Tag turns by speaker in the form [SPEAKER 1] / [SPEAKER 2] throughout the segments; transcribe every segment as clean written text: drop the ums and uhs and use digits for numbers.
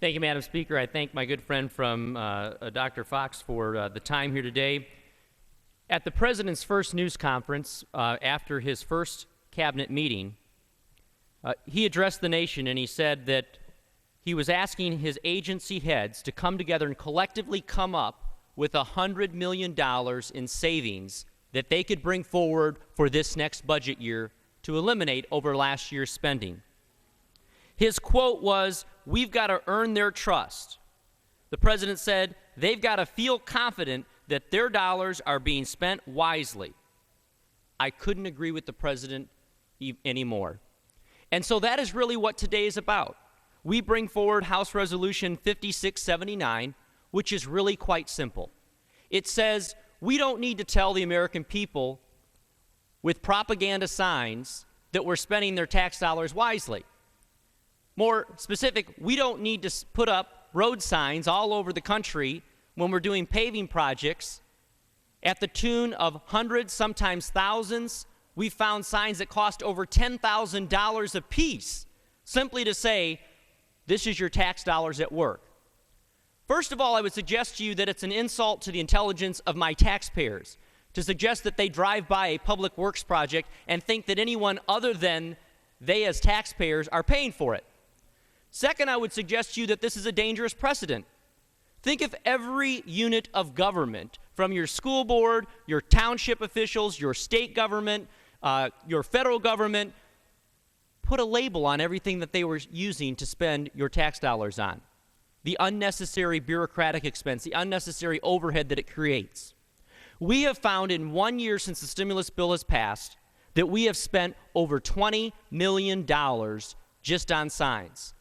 [SPEAKER 1] Thank you, Madam Speaker. I thank my good friend from Dr. Fox for the time here today. At the President's first news conference after his first cabinet meeting, he addressed the nation and he said that he was asking his agency heads to come together and collectively come up with $100 million in savings that they could bring forward for this next budget year to eliminate over last year's spending. His quote was, "We've got to earn their trust." The President said they've got to feel confident that their dollars are being spent wisely. I couldn't agree with the President anymore. And so that is really what today is about. We bring forward House Resolution 5679, which is really quite simple. It says we don't need to tell the American people with propaganda signs that we're spending their tax dollars wisely. More specific, we don't need to put up road signs all over the country when we're doing paving projects at the tune of hundreds, sometimes thousands. We found signs that cost over $10,000 a piece simply to say, this is your tax dollars at work. First of all, I would suggest to you that it's an insult to the intelligence of my taxpayers to suggest that they drive by a public works project and think that anyone other than they as taxpayers are paying for it. Second, I would suggest to you that this is a dangerous precedent. Think if every unit of government, from your school board, your township officials, your state government, your federal government, put a label on everything that they were using to spend your tax dollars on. The unnecessary bureaucratic expense, the unnecessary overhead that it creates. We have found in 1 year since the stimulus bill has passed that we have spent over $20 million just on signs.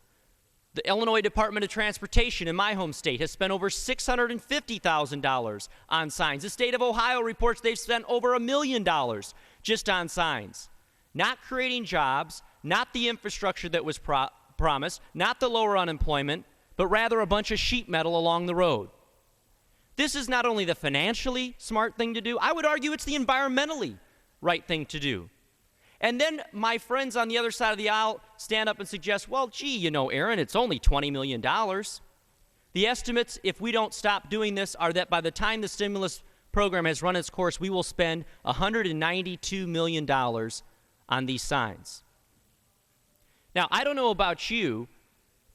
[SPEAKER 1] The Illinois Department of Transportation in my home state has spent over $650,000 on signs. The state of Ohio reports they've spent over $1 million just on signs. Not creating jobs, not the infrastructure that was promised, not the lower unemployment, but rather a bunch of sheet metal along the road. This is not only the financially smart thing to do, I would argue it's the environmentally right thing to do. And then my friends on the other side of the aisle stand up and suggest, well, gee, you know, Aaron, it's only $20 million. The estimates, if we don't stop doing this, are that by the time the stimulus program has run its course, we will spend $192 million on these signs. Now, I don't know about you,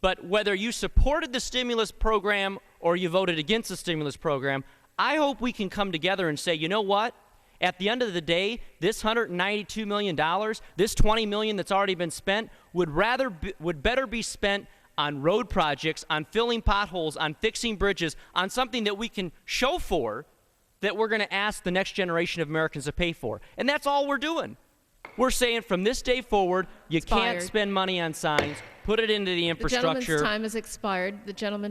[SPEAKER 1] but whether you supported the stimulus program or you voted against the stimulus program, I hope we can come together and say, you know what? At the end of the day, this $192 million, this $20 million that's already been spent, would better be spent on road projects, on filling potholes, on fixing bridges, on something that we can show for that we're going to ask the next generation of Americans to pay for. And that's all we're doing. We're saying from this day forward, you can't spend money on signs, put it into the infrastructure.
[SPEAKER 2] The gentleman's time has expired. The gentleman